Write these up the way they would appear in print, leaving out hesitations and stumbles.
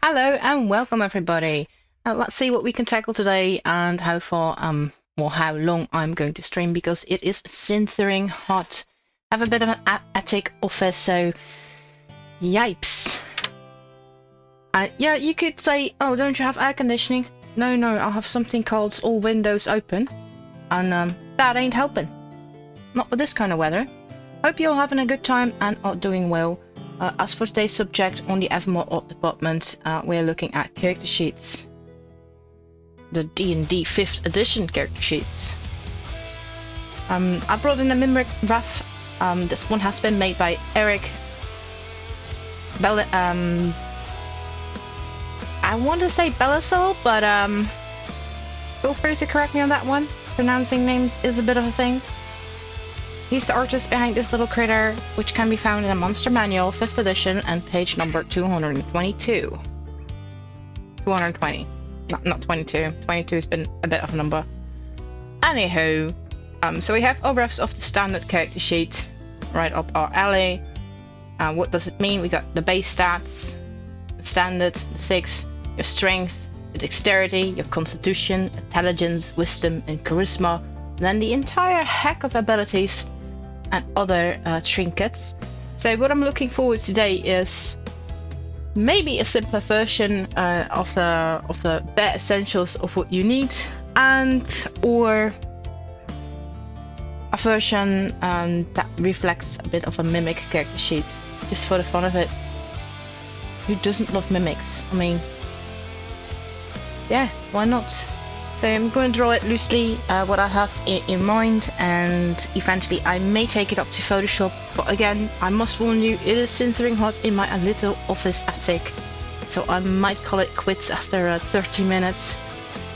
Hello and welcome everybody. Let's see what we can tackle today and how far or how long I'm going to stream, because it is sintering hot. I have a bit of an attic office, so yipes. Yeah, you could say, oh, don't you have air conditioning? No, I have something called all windows open, and that ain't helping. Not with this kind of weather. Hope you're having a good time and are doing well. As for today's subject on the Evermore Art department, we're looking at character sheets. The D&D 5th edition character sheets. I brought in a Mimric Rough. This one has been made by Eric. I want to say Belisol, but feel free to correct me on that one. Pronouncing names is a bit of a thing. He's the artist behind this little critter, which can be found in a Monster Manual 5th edition and page number 222. 220. Not 22. 22 has been a bit of a number. Anywho, so we have our refs of the standard character sheet right up our alley. What does it mean? We got the base stats, the standard, the 6, your strength, your dexterity, your constitution, intelligence, wisdom, and charisma. And then the entire heck of abilities and other trinkets. So what I'm looking forward to today is maybe a simpler version of the bare essentials of what you need, and or a version that reflects a bit of a mimic character sheet, just for the fun of it. Who doesn't love mimics? I mean, yeah, why not? So I'm going to draw it loosely, what I have in mind, and eventually I may take it up to Photoshop. But again, I must warn you, it is sintering hot in my little office attic, so I might call it quits after 30 minutes,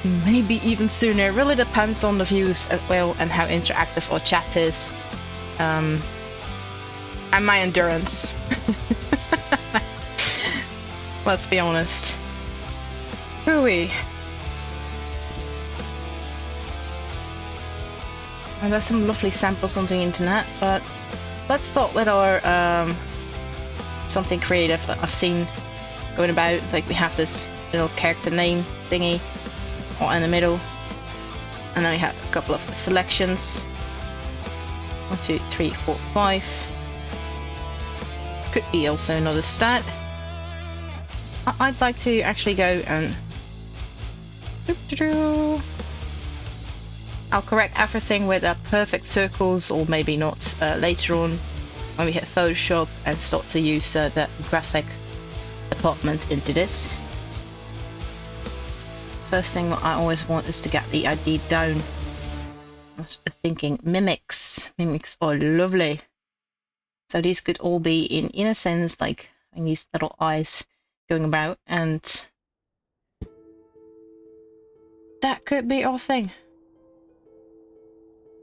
maybe even sooner. Really depends on the views as well and how interactive our chat is, and my endurance. Let's be honest. Hooey. And there's some lovely samples on the internet, but let's start with our something creative that I've seen going about. It's like we have this little character name thingy all in the middle, and then we have a couple of selections. 1, 2, 3, 4, 5. Could be also another stat. I'd like to actually go and I'll correct everything with perfect circles, or maybe not, later on when we hit Photoshop and start to use the graphic department into this. First thing that I always want is to get the ID down. I was thinking mimics. Mimics are lovely. So these could all be in a sense like these little eyes going about, and that could be our thing.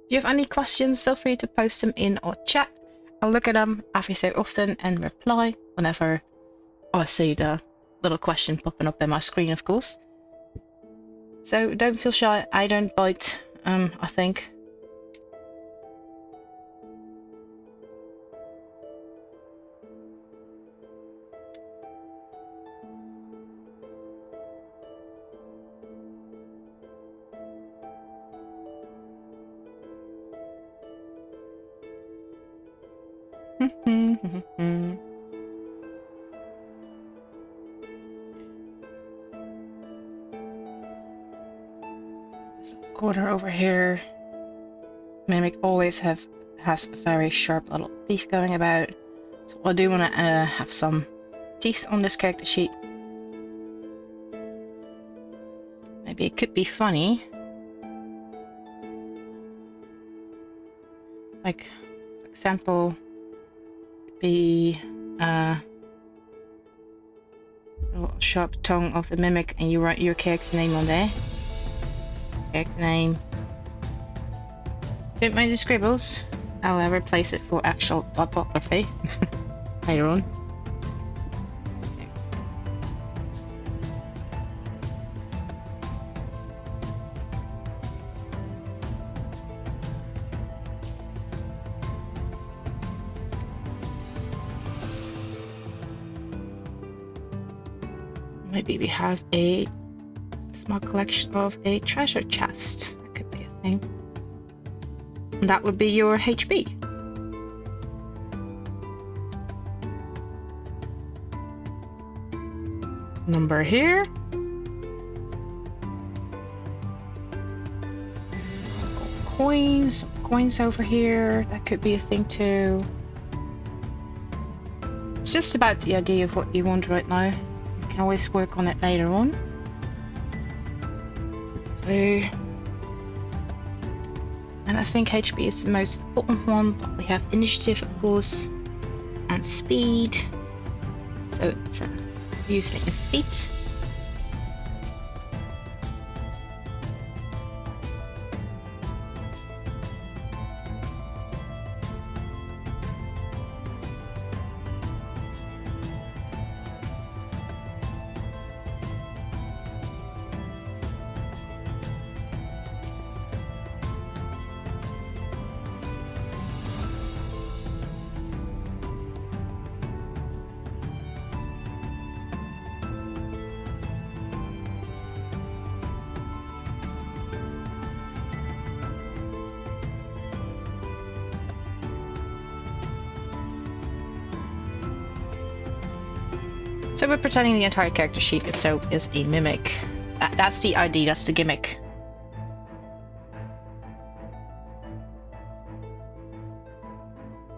If you have any questions, feel free to post them in our chat. I'll look at them every so often and reply whenever I see the little question popping up in my screen, of course. So don't feel shy, I don't bite, I think. Corner over here. Mimic always has a very sharp little teeth going about, so I do want to have some teeth on this character sheet. Maybe it could be funny, like for example, could be a little sharp tongue of the mimic, and you write your character name on there. Character name. Don't mind the scribbles. I'll replace it for actual typography later on. Maybe we have a small collection of a treasure chest. That could be a thing. And that would be your HB. Number here. Coins. Coins over here. That could be a thing too. It's just about the idea of what you want right now. You can always work on it later on. So, and I think HB is the most important one, but we have initiative, of course, and speed. So it's usually in feet. So we're pretending the entire character sheet itself is a mimic. That's the ID, that's the gimmick.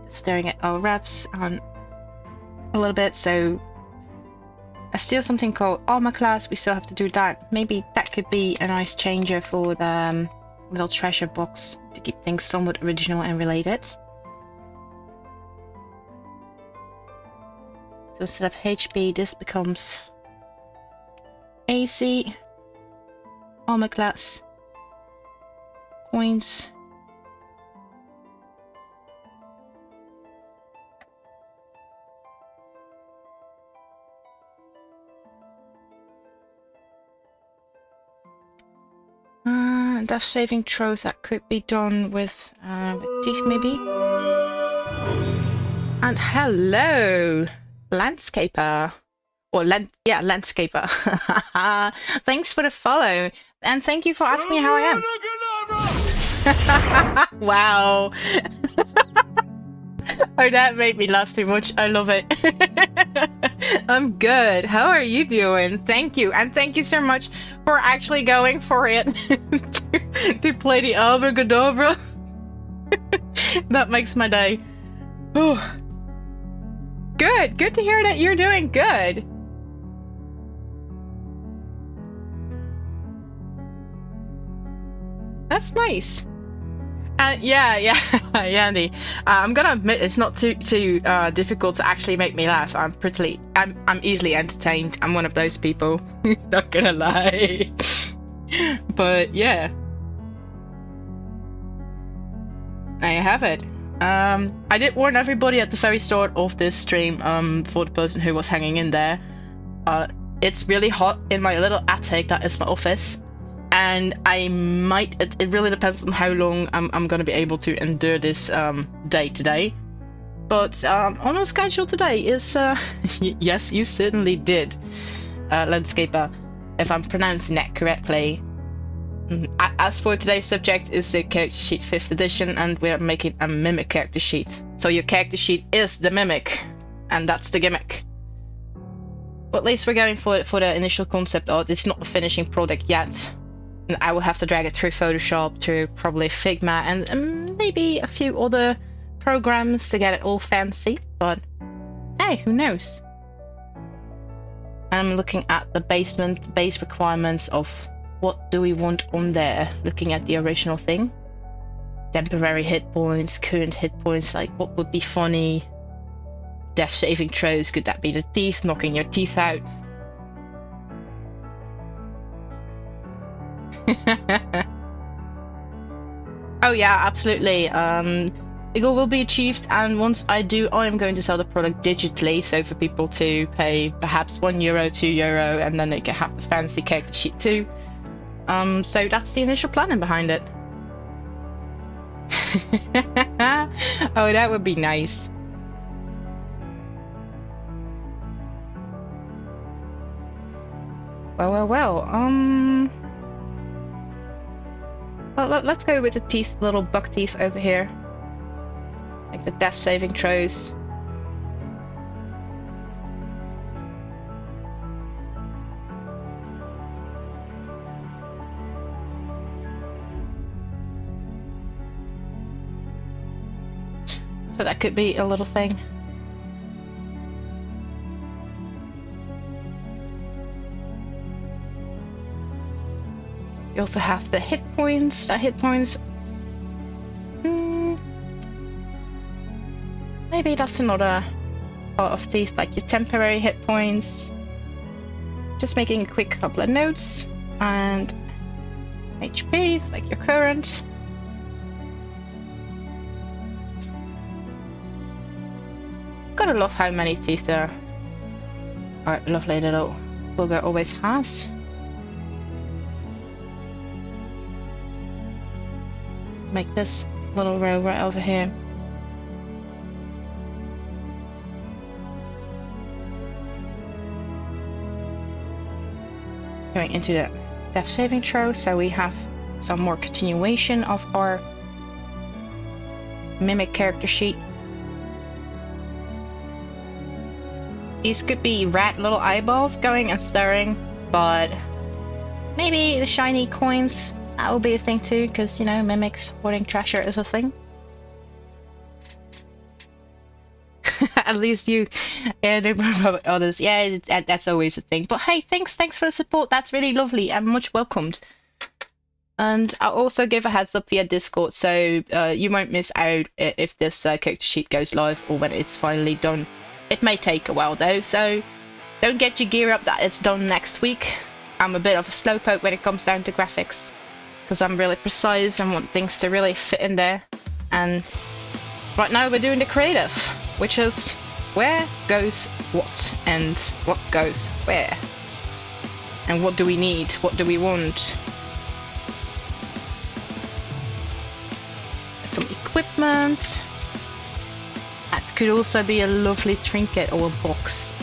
Staring at our wraps on a little bit, so I still something called armor class, we still have to do that. Maybe that could be a nice changer for the little treasure box to keep things somewhat original and related. So instead of HP, this becomes AC, armor class, coins. Death saving throws, that could be done with teeth maybe. And hello, landscaper. Or landscaper. Thanks for the follow. And thank you for asking me how I am. Wow. Oh, that made me laugh too much. I love it. I'm good. How are you doing? Thank you. And thank you so much for actually going for it to play the Abracadabra. That makes my day. Oh. Good. Good to hear that you're doing good. That's nice. Yeah, Andy. I'm gonna admit it's not too difficult to actually make me laugh. I'm easily entertained. I'm one of those people. Not gonna lie. But yeah, I have it. I did warn everybody at the very start of this stream. For the person who was hanging in there. It's really hot in my little attic. That is my office. And I might, it really depends on how long I'm going to be able to endure this day today. But on our schedule today is, yes, you certainly did, Landscaper, if I'm pronouncing that correctly. As for today's subject is the character sheet 5th edition, and we're making a mimic character sheet. So your character sheet is the mimic, and that's the gimmick. But at least we're going for the initial concept art. It's not the finishing product yet. I will have to drag it through Photoshop, to probably Figma, and maybe a few other programs to get it all fancy. But hey, who knows? I'm looking at the base requirements of what do we want on there. Looking at the original thing. Temporary hit points, current hit points, like what would be funny? Death saving throws, could that be the teeth, knocking your teeth out? Oh yeah, absolutely. The goal will be achieved, and once I do, I am going to sell the product digitally, so for people to pay perhaps €1, €2, and then they can have the fancy character sheet too. So that's the initial planning behind it. Oh, that would be nice. Well. Let's go with the teeth, little buck teeth over here. Like the death saving throws. So that could be a little thing. You also have the hit points. Maybe that's another part of these, like your temporary hit points. Just making a quick couple of notes. And HP, like your current. Gotta love how many teeth our lovely little bugger always has. Make this little row right over here. Going into the death saving throw, so we have some more continuation of our mimic character sheet. These could be rat little eyeballs going and stirring, but maybe the shiny coins, that will be a thing too, because, you know, mimics hoarding treasure is a thing. At least you, yeah, don't worry about others. Yeah, that's always a thing. But hey, thanks for the support. That's really lovely and much welcomed. And I'll also give a heads up via Discord, so you won't miss out if this character sheet goes live or when it's finally done. It may take a while though, so don't get your gear up that it's done next week. I'm a bit of a slowpoke when it comes down to graphics, because I'm really precise and want things to really fit in there. And right now we're doing the creative, which is where goes what and what goes where. And what do we need? What do we want? Some equipment. That could also be a lovely trinket or a box.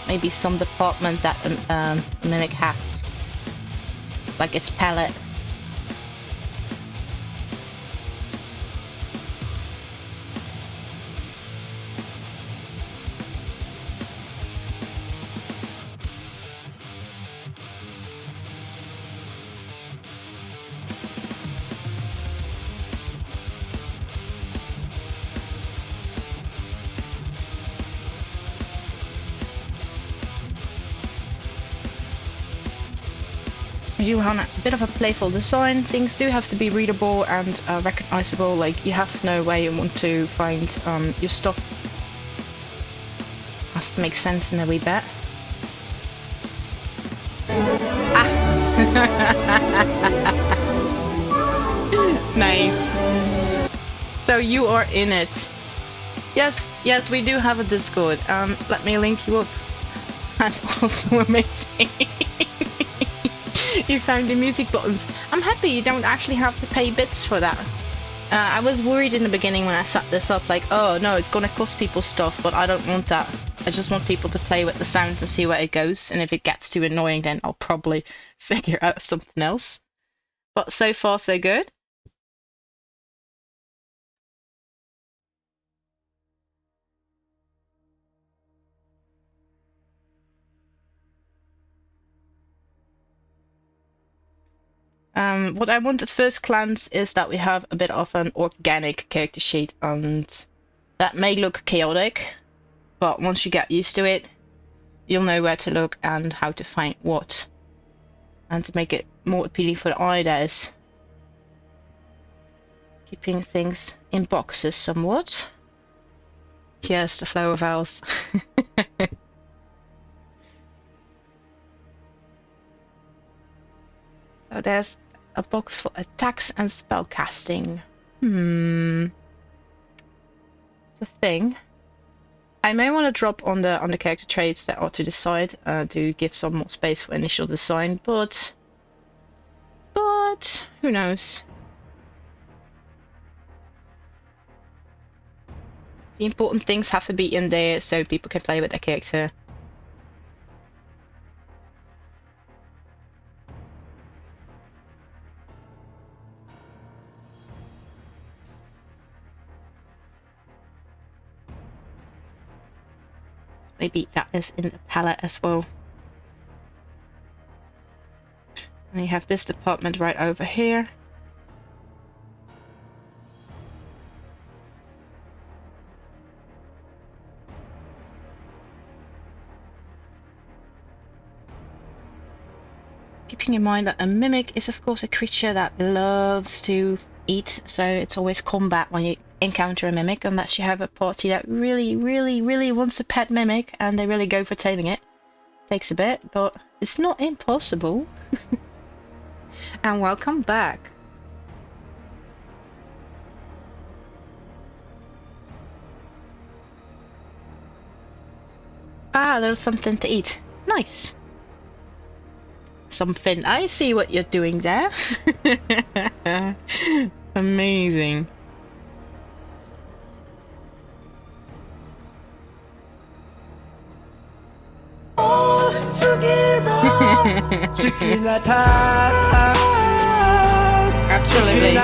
Maybe some department that Mimic has, like its palette. You want a bit of a playful design. Things do have to be readable and recognizable. Like, you have to know where you want to find your stuff. Has to make sense in a wee bit. Ah! Nice. So you are in it. Yes, we do have a Discord. Let me link you up. That's also amazing. You found the music buttons. I'm happy you don't actually have to pay bits for that. I was worried in the beginning when I set this up, like, oh no, it's gonna cost people stuff, but I don't want that. I just want people to play with the sounds and see where it goes, and if it gets too annoying, then I'll probably figure out something else. But so far, so good. What I want at first glance is that we have a bit of an organic character sheet, and that may look chaotic, but once you get used to it, you'll know where to look and how to find what. And to make it more appealing for the eye, there's keeping things in boxes somewhat. Yes, the flower vowels. So there's a box for attacks and spellcasting. It's a thing. I may want to drop on the character traits that are to the side to give some more space for initial design, but who knows? The important things have to be in there so people can play with their character. Maybe that is in the palette as well. And you have this department right over here. Keeping in mind that a mimic is of course a creature that loves to eat, so it's always combat when you encounter a mimic, unless you have a party that really wants a pet mimic and they really go for taming it. Takes a bit, but it's not impossible. And welcome back. Ah, there's something to eat. Nice. Something. I see what you're doing there. Amazing. Absolutely.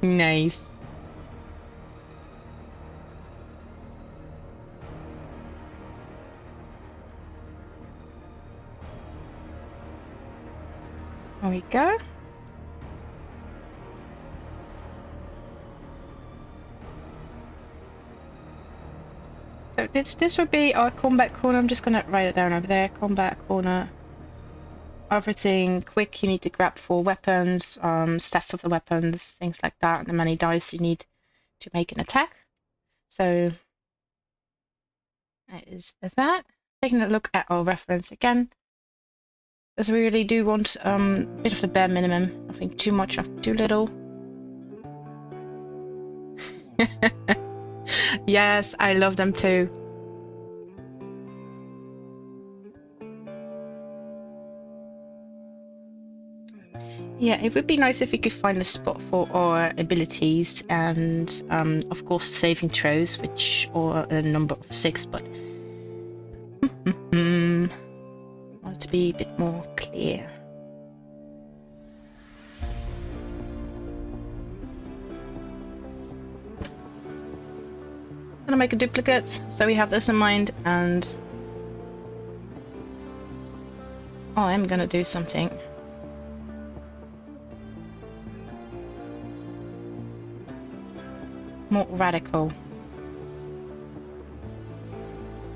Nice. There we go. So this would be our combat corner. I'm just gonna write it down over there. Combat corner. Everything quick you need to grab for weapons, stats of the weapons, things like that, and the many dice you need to make an attack. So that is that. Taking a look at our reference again. Because we really do want a bit of the bare minimum. Nothing too much, nothing too little. Yes, I love them too. Yeah, it would be nice if we could find a spot for our abilities and, of course, saving throws, which are a number of 6, but want to be a bit more clear. I'm gonna make a duplicate, so we have this in mind, and I'm gonna do something. More radical.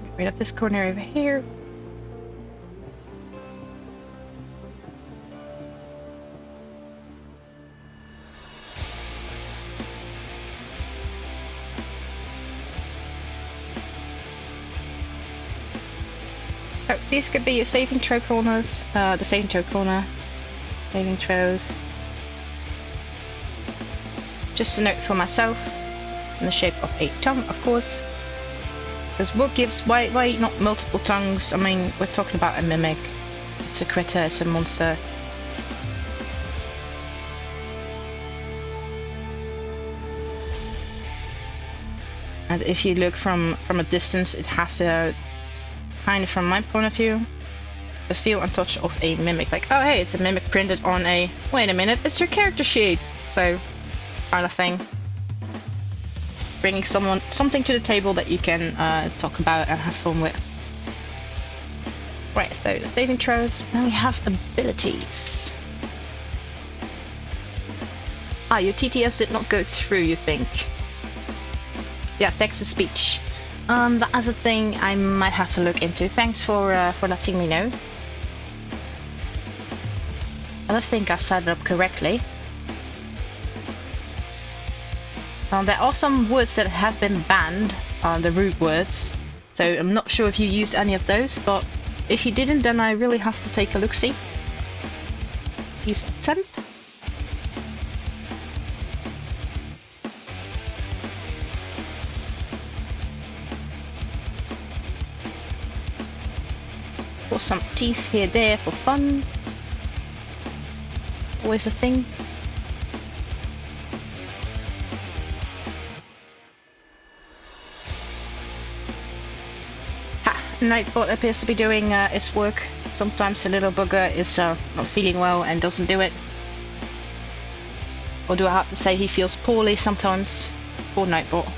Get rid of this corner over here. So these could be your saving throw corners, the saving throw corner, saving throws. Just a note for myself. In the shape of a tongue, of course. Because what gives, why not multiple tongues? I mean, we're talking about a mimic. It's a critter, it's a monster. And if you look from a distance, it has a, kind of from my point of view, the feel and touch of a mimic. Like, oh hey, it's a mimic printed on a, wait a minute, it's your character sheet. So, kind of thing. Bringing something to the table that you can talk about and have fun with. Right, so the saving throws. Now we have abilities. Ah, your TTS did not go through, you think? Yeah, text to speech. That is a thing I might have to look into. Thanks for letting me know. I don't think I set it up correctly. There are some words that have been banned, the root words, so I'm not sure if you use any of those, but if you didn't, then I really have to take a look-see. Use temp. Put some teeth here, there for fun. It's always a thing. Nightbot appears to be doing its work. Sometimes the little bugger is not feeling well and doesn't do it. Or do I have to say he feels poorly sometimes? Poor Nightbot.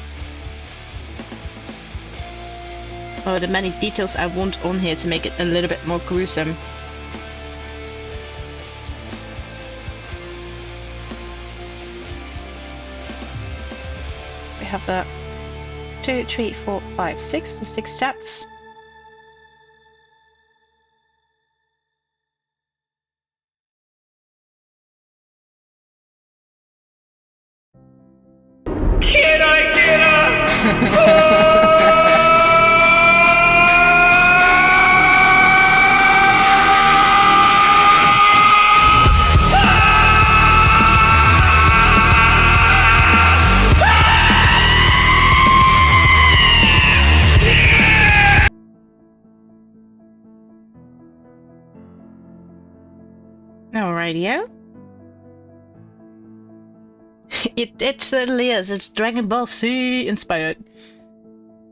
Oh, the many details I want on here to make it a little bit more gruesome. We have the 2, 3, 4, 5, 6, the 6 stats. Can I get up? Alrighty-o. It certainly is. It's Dragon Ball Z inspired.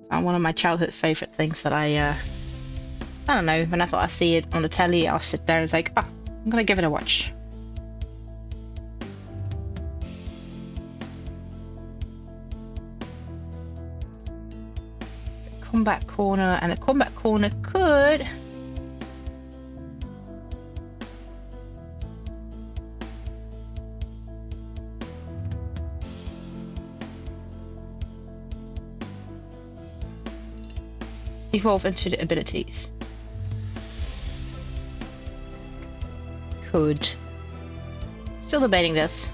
One of my childhood favorite things that I don't know, whenever I see it on the telly, I'll sit there and it's like, oh, I'm gonna give it a watch. combat corner, and a combat corner could evolve into the abilities. Could. Still debating this.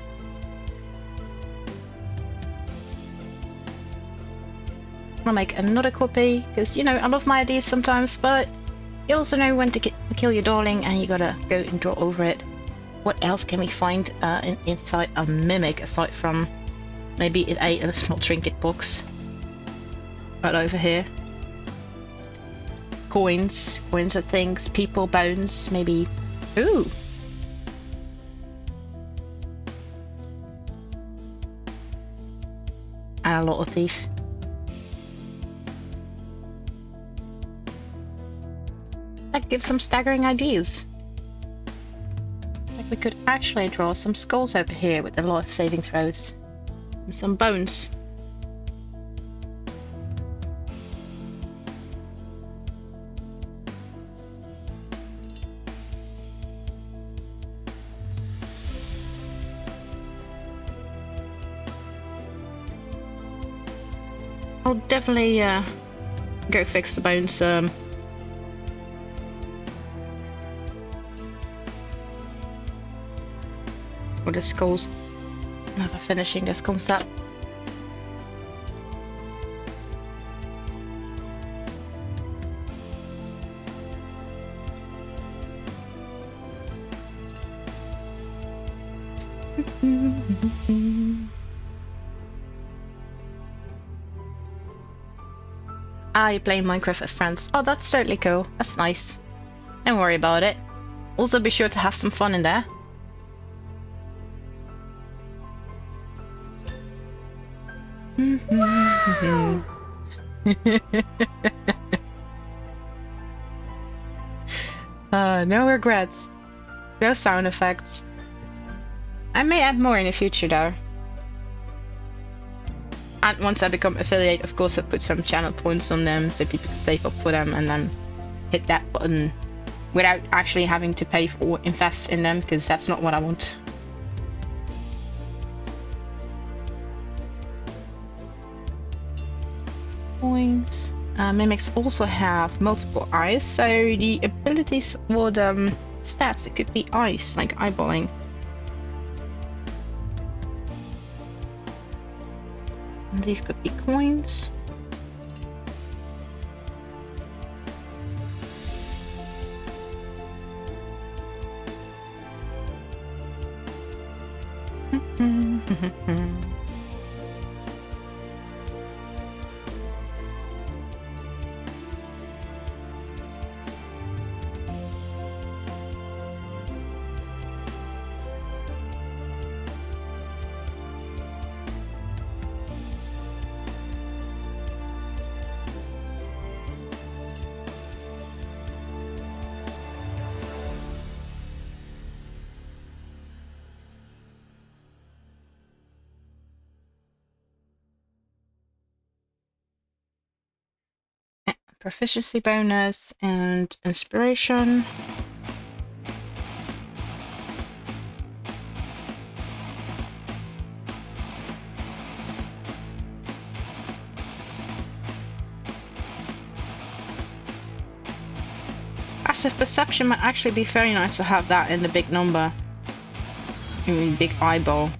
I'll make another copy, because, you know, I love my ideas sometimes, but you also know when to kill your darling, and you gotta go and draw over it. What else can we find inside a mimic, aside from maybe a small trinket box? Right over here. Coins of things, people, bones, maybe. Ooh! And a lot of these. That gives some staggering ideas. Like we could actually draw some skulls over here with the life saving throws. And some bones. I'll definitely go fix the bones or the skulls after finishing this concept. You're playing Minecraft with friends. Oh, that's totally cool. That's nice. Don't worry about it. Also, be sure to have some fun in there. No regrets. No sound effects. I may add more in the future though. And once I become affiliate, of course, I put some channel points on them so people can save up for them and then hit that button without actually having to pay for or invest in them, because that's not what I want. Points. Mimics also have multiple eyes, so the abilities or the stats, it could be eyes, like eyeballing. And these could be coins. Proficiency bonus and inspiration. Passive perception might actually be very nice to have that in the big number. I mean, big eyeball.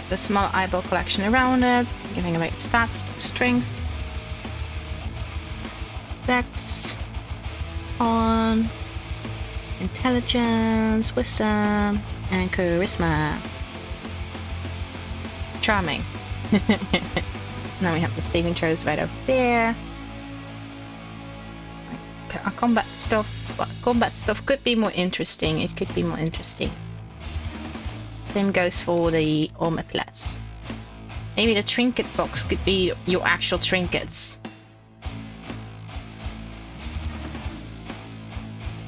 The small eyeball collection around it, giving away stats, strength, dex, on, intelligence, wisdom, and charisma. Charming. Now we have the saving throws right over there. Okay. combat stuff. But combat stuff could be more interesting. It could be more interesting. Same goes for the armor class. Maybe the trinket box could be your actual trinkets.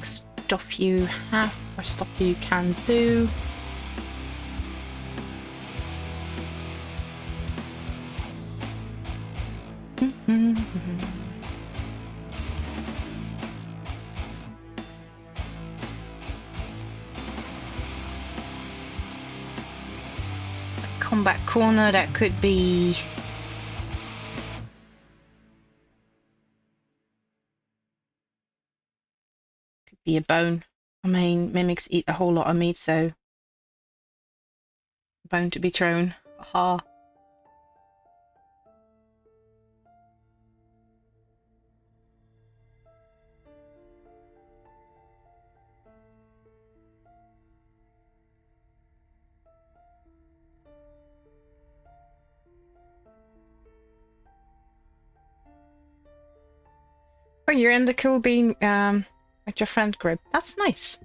Stuff you have or stuff you can do. Combat corner, that could be a bone. I mean, mimics eat a whole lot of meat, so bone to be thrown. Aha. Oh, you're in the Cool Bean with your friend group. That's nice.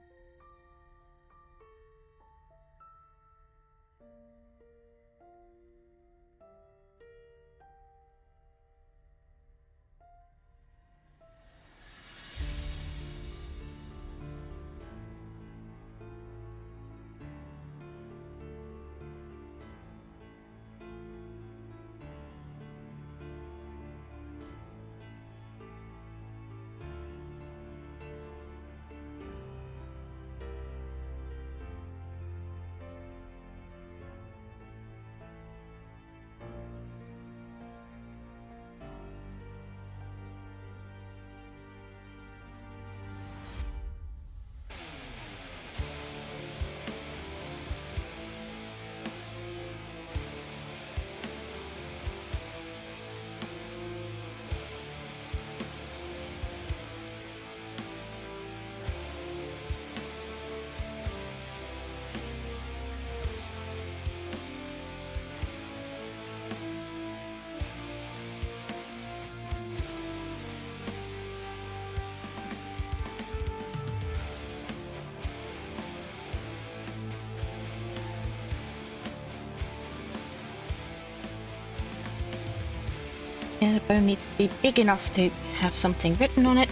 Yeah, the bone needs to be big enough to have something written on it.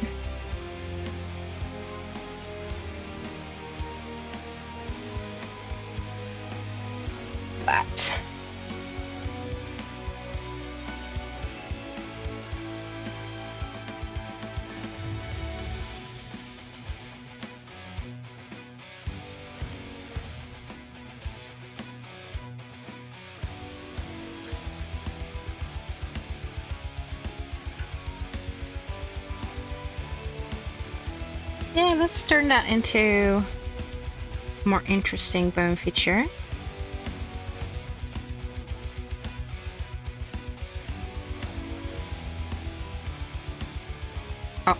But yeah, let's turn that into a more interesting bone feature.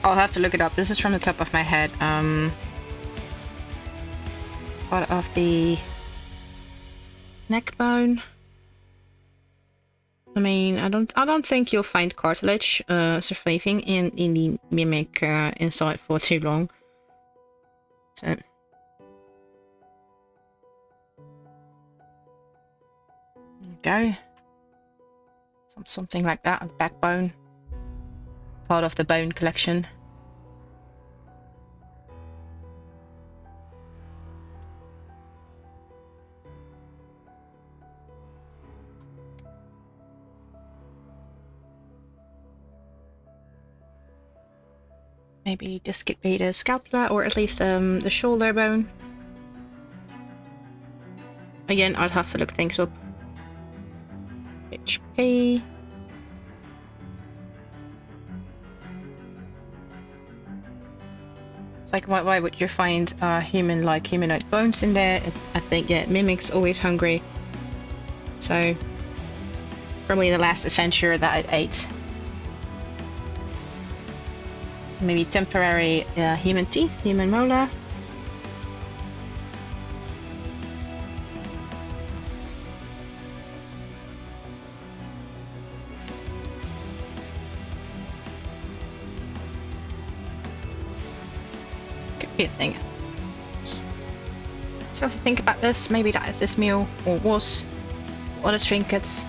I'll have to look it up. This is from the top of my head. Part of the neck bone. I mean, I don't think you'll find cartilage surviving in the mimic inside for too long. So there we go. Something like that, a backbone. Part of the bone collection. Maybe this could be the scapula, or at least the shoulder bone. Again, I'd have to look things up. HP. It's like, why would you find humanoid bones in there? I think, yeah, mimics always hungry. So probably the last adventure that I ate. Maybe temporary human teeth, human molar. do you think? So if you think about this, maybe that is this meal, or was. Other trinkets.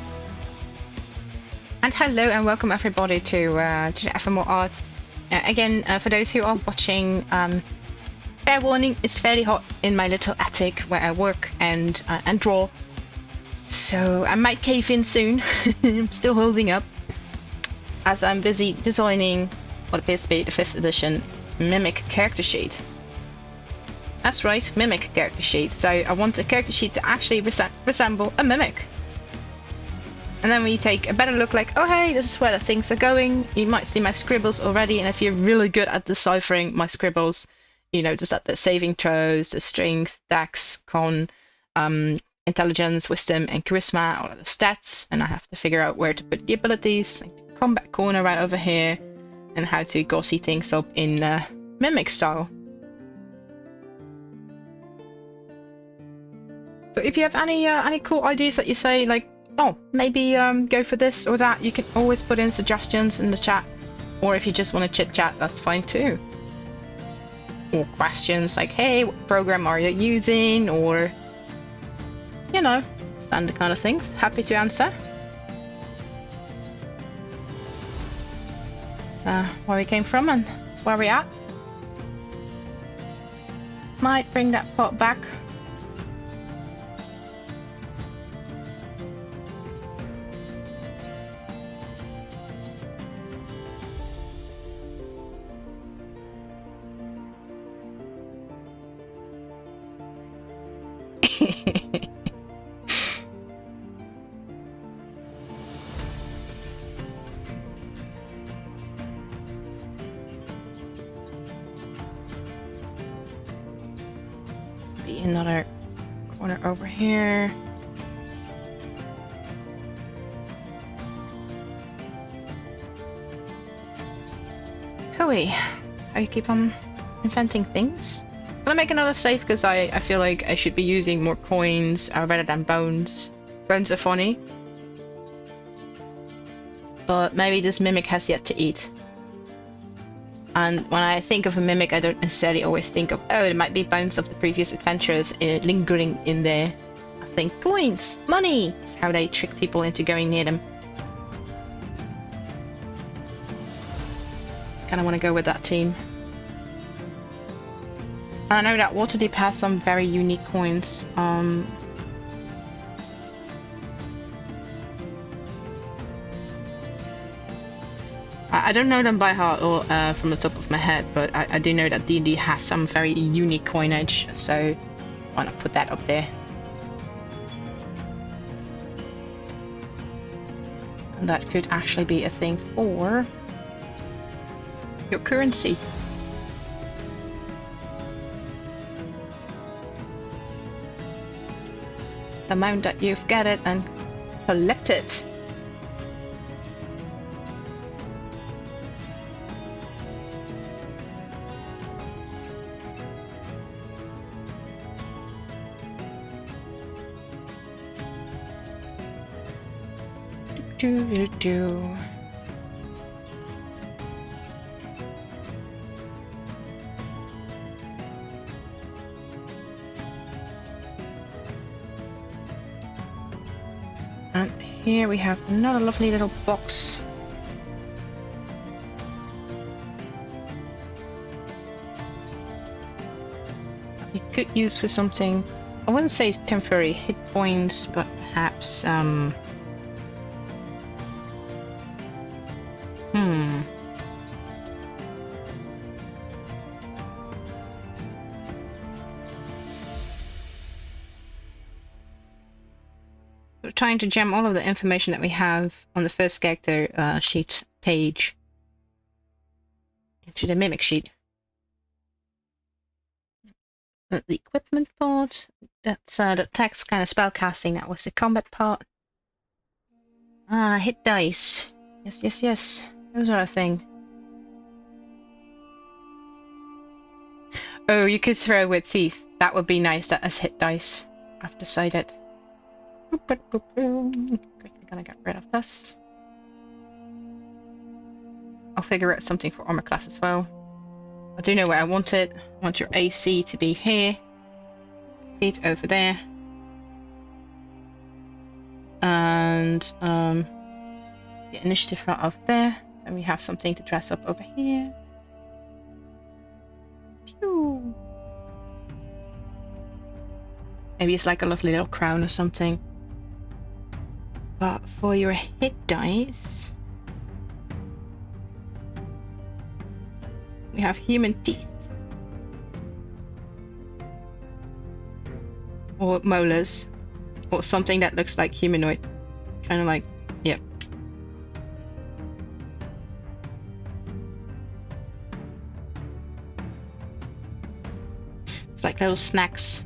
And hello and welcome everybody to the Evermore Art. Again, for those who are watching, fair warning, it's fairly hot in my little attic where I work and draw. So I might cave in soon. I'm still holding up as I'm busy designing what appears to be the 5th edition Mimic character sheet. That's right, Mimic character sheet. So I want a character sheet to actually resemble a Mimic. And then we take a better look like, oh hey, this is where the things are going. You might see my scribbles already, and if you're really good at deciphering my scribbles, you notice that the saving throws, the strength, dex, con, intelligence, wisdom, and charisma, all of the stats, and I have to figure out where to put the abilities, like the combat corner right over here, and how to glossy things up in Mimic style. So if you have any cool ideas that you say, like, oh, maybe go for this or that, you can always put in suggestions in the chat. Or if you just want to chit chat, that's fine too. Or questions like, hey, what program are you using? Or, you know, standard kind of things. Happy to answer. So where we came from and that's where we're at. Might bring that pot back. Be another corner over here. Hooey, how you keep on inventing things? I'm gonna make another save because I feel like I should be using more coins rather than bones. Bones are funny. But maybe this Mimic has yet to eat. And when I think of a Mimic, I don't necessarily always think of, oh, it might be bones of the previous adventurers lingering in there. I think coins, money! That's how they trick people into going near them. Kinda wanna go with that team. I know that Waterdeep has some very unique coins. I don't know them by heart or from the top of my head, but I do know that D&D has some very unique coinage, so why not put that up there? And that could actually be a thing for your currency. The amount that you've gathered and collected. Do. And here we have another lovely little box. We could use for something, I wouldn't say temporary hit points, but perhaps We're trying to jam all of the information that we have on the first character sheet page into the Mimic sheet. The equipment part, that's the text kind of spellcasting, that was the combat part. Ah, hit dice. Yes. Those are a thing. Oh, you could throw with teeth. That would be nice, that as hit dice. I've decided. Quickly gonna get rid of this. I'll figure out something for armor class as well. I do know where I want it. I want your AC to be here. Feet over there. And the initiative right off there. So we have something to dress up over here. Pew. Maybe it's like a lovely little crown or something. But for your hit dice, we have human teeth. Or molars. Or something that looks like humanoid. Kind of like, yep. It's like little snacks.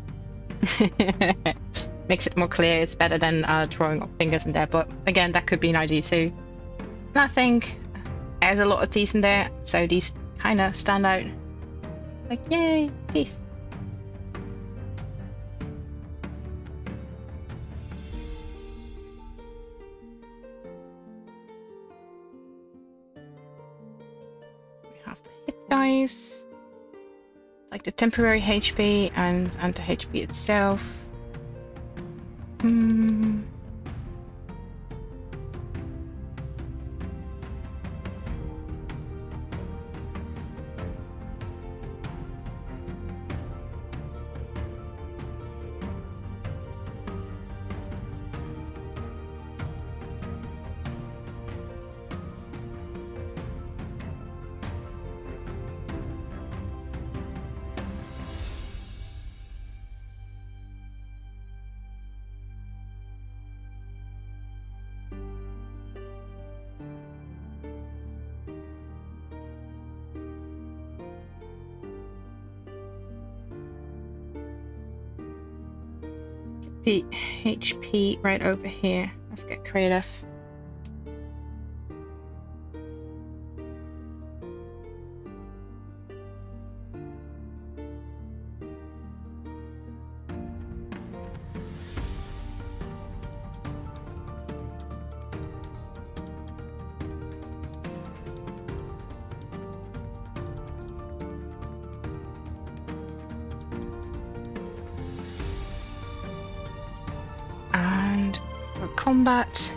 Makes it more clear. It's better than drawing up fingers in there. But again, that could be an idea too. And I think there's a lot of teeth in there. So these kind of stand out. Like, yay, teeth. Dice, like the temporary HP and the HP itself. HP right over here. Let's get creative. And for combat,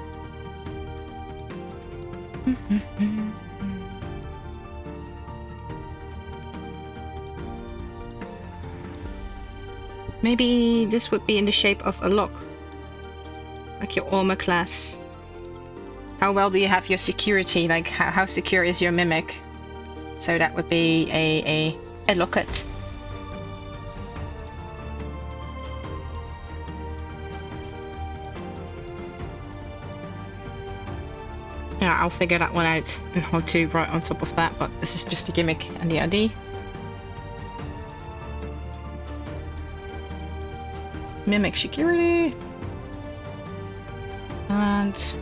maybe this would be in the shape of a lock, like your armor class. How well do you have your security? Like how secure is your mimic? So that would be a locket. Yeah, I'll figure that one out and how to write on top of that, but this is just a gimmick and the idea. Mimic security. And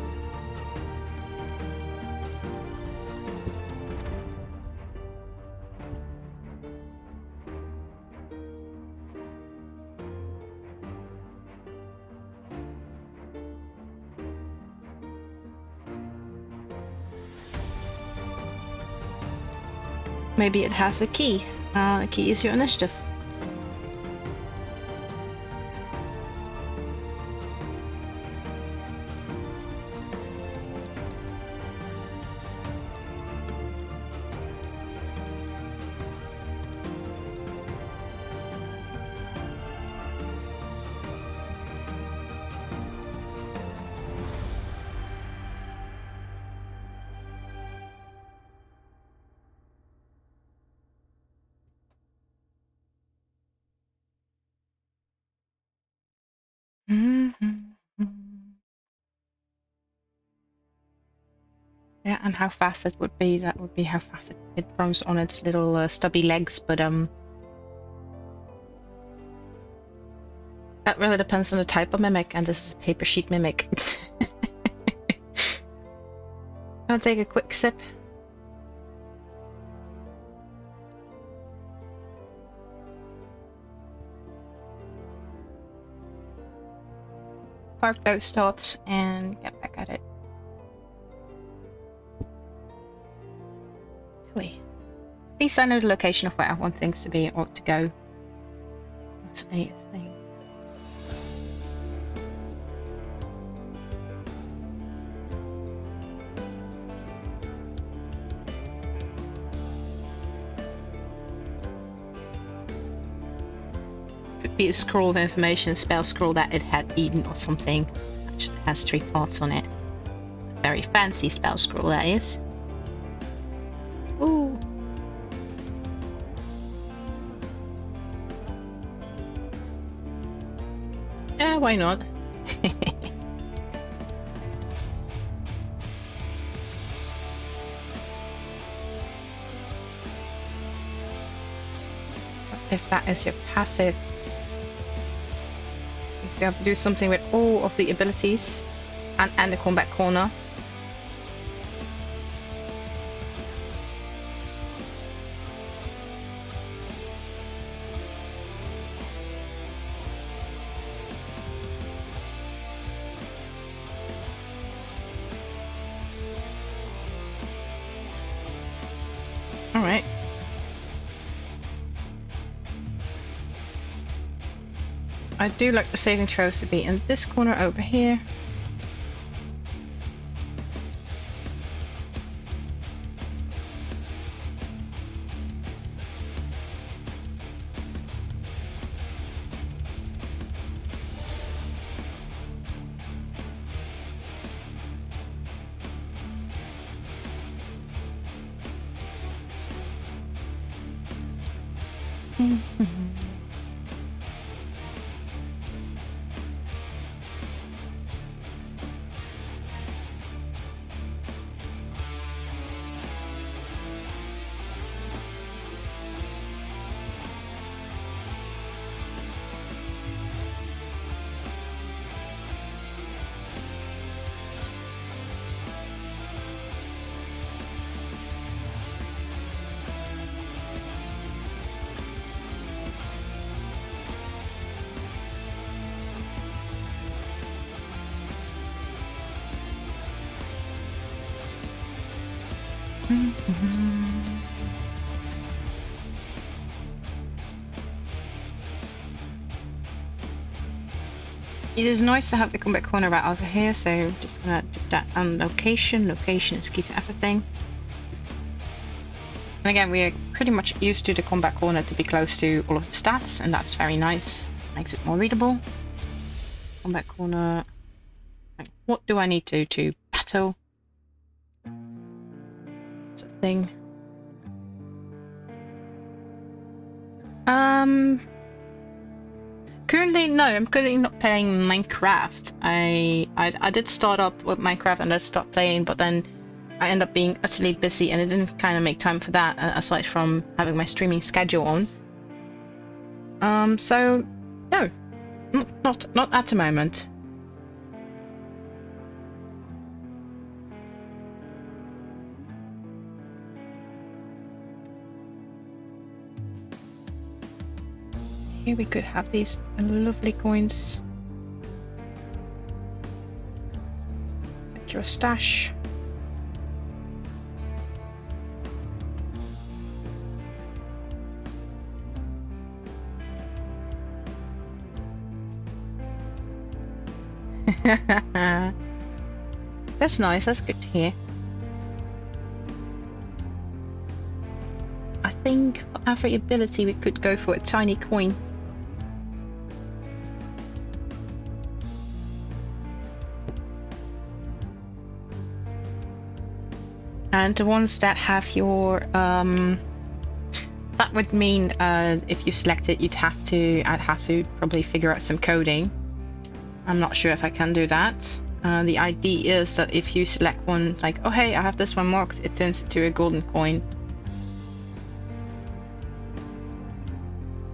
maybe it has a key. The key is your initiative. Yeah, and how fast it would be, that would be how fast it runs on its little stubby legs, but that really depends on the type of mimic, and this is a paper sheet mimic. I'll take a quick sip. Park those thoughts and get back at it. least I know the location of where I want things to be or to go. That's a thing. Could be a scroll of information, a spell scroll that it had eaten or something. Which has 3 parts on it. A very fancy spell scroll, that is. Ooh. Yeah, why not? If that is your passive, you still have to do something with all of the abilities and the combat corner. All right. I do like the saving throws to be in this corner over here. It is nice to have the combat corner right over here, so just gonna do that on location. Location is key to everything. And again, we are pretty much used to the combat corner to be close to all of the stats, and that's very nice. Makes it more readable. Combat corner. Like, what do I need to battle? It's a thing. Currently, no, I'm currently not playing Minecraft. I did start up with Minecraft and I stopped playing, but then I ended up being utterly busy and I didn't kind of make time for that, aside from having my streaming schedule on. So no, not at the moment. Here we could have these lovely coins. Secure stash. That's nice, that's good to hear. I think for every ability we could go for a tiny coin. And the ones that have your that would mean if you select it, I'd have to probably figure out some coding. I'm not sure if I can do that. The idea is that if you select one, like, oh hey, I have this one marked, it turns into a golden coin.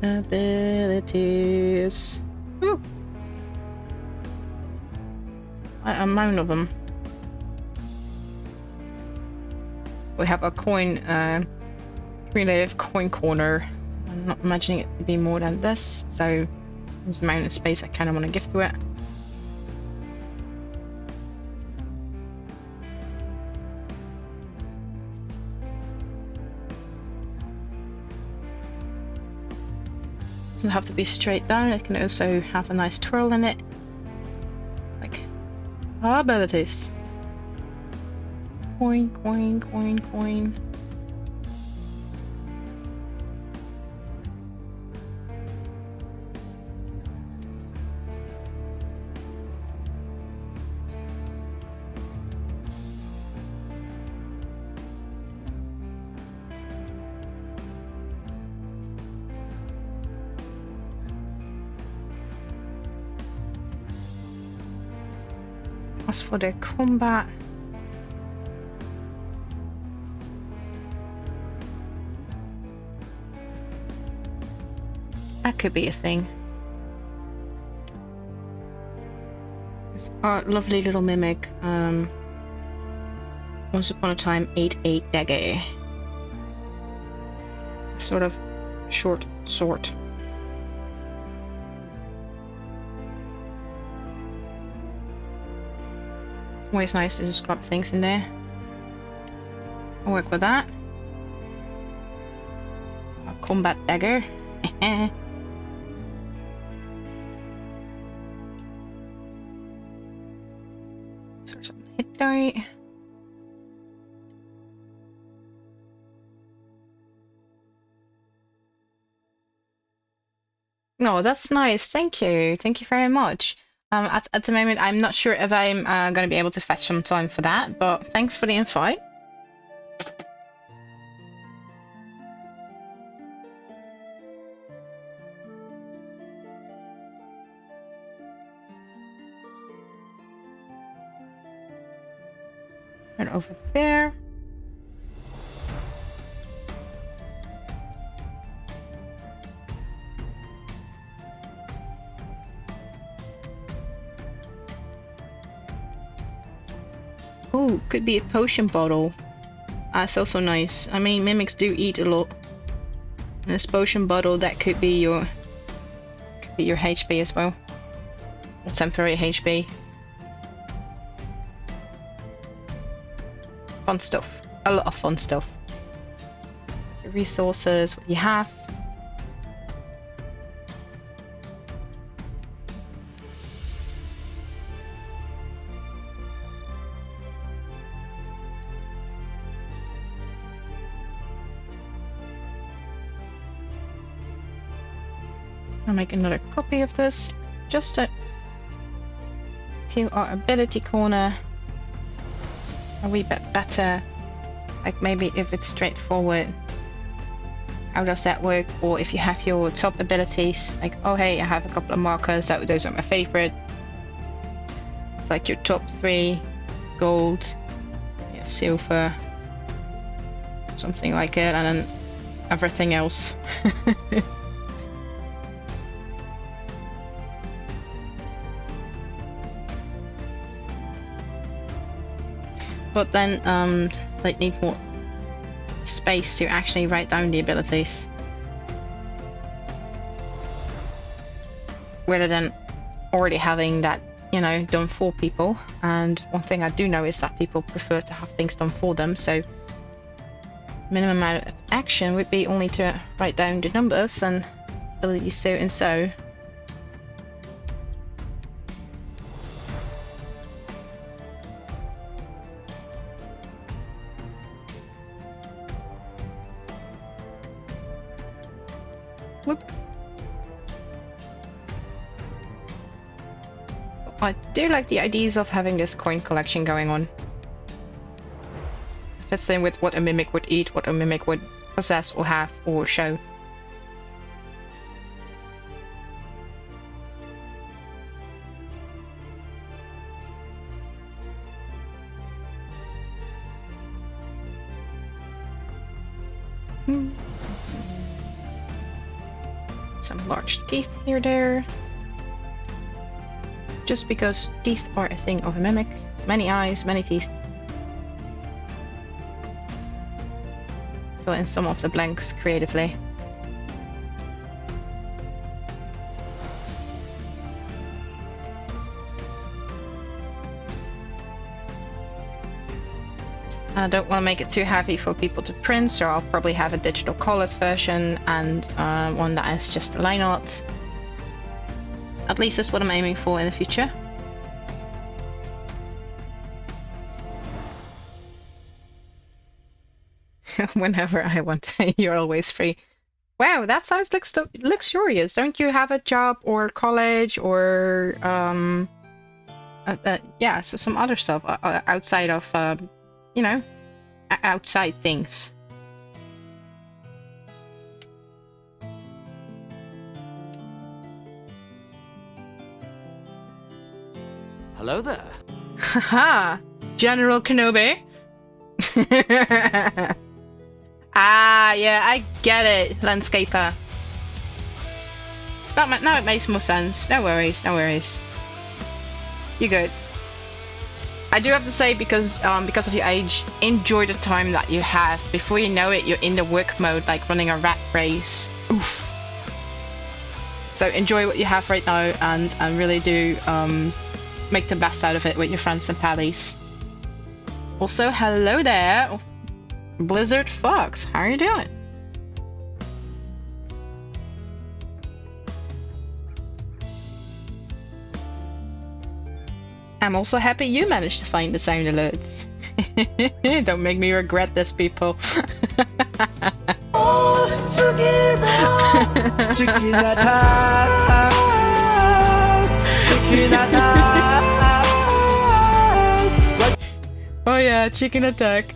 Abilities. Ooh. A mound of them. We have a coin, creative coin corner. I'm not imagining it to be more than this, so there's the amount of space I kind of want to give to it. Doesn't have to be straight down, it can also have a nice twirl in it. Like our abilities. Coin, coin, coin, coin. As for their combat, that could be a thing. It's our lovely little mimic. Once upon a time, 8-8 dagger. Sort of short sword. Always nice to just grab things in there. I'll work with that. A combat dagger. Sort of hit die. Oh, that's nice. Thank you. Thank you very much. At the moment, I'm not sure if I'm going to be able to fetch some time for that, but thanks for the invite. And over there. Oh, could be a potion bottle. That's also nice. I mean, mimics do eat a lot. And this potion bottle, that could be your HP as well, or temporary HP. Fun stuff. A lot of fun stuff. Your resources, what you have. I'll make another copy of this, just to our ability corner a wee bit better. Like maybe if it's straightforward, how does that work? Or if you have your top abilities, like, oh hey, I have a couple of markers, those are my favorite. It's like your top 3, gold, yeah, silver, something like it, and then everything else. But then they need more space to actually write down the abilities, rather than already having that, you know, done for people. And one thing I do know is that people prefer to have things done for them, so minimum amount of action would be only to write down the numbers and abilities so and so. Whoop. I do like the ideas of having this coin collection going on. It fits in with what a mimic would eat, what a mimic would possess or have or show. Some large teeth here there. Just because teeth are a thing of a mimic. Many eyes, many teeth. Fill in some of the blanks creatively. I don't want to make it too heavy for people to print, so I'll probably have a digital colored version and one that is just a line art. At least that's what I'm aiming for in the future. Whenever I want, you're always free. Wow, that sounds luxurious. Don't you have a job or college or yeah, so some other stuff outside of you know, outside things. Hello there. Haha, General Kenobi. Ah, yeah, I get it, landscaper. Now it makes more sense. No worries, no worries. You're good. I do have to say, because of your age, enjoy the time that you have. Before you know it, you're in the work mode, like running a rat race. Oof. So enjoy what you have right now, and really do make the best out of it with your friends and pallies. Also, hello there, Blizzard Fox. How are you doing? I'm also happy you managed to find the sound alerts. Don't make me regret this, people. Oh yeah, chicken attack.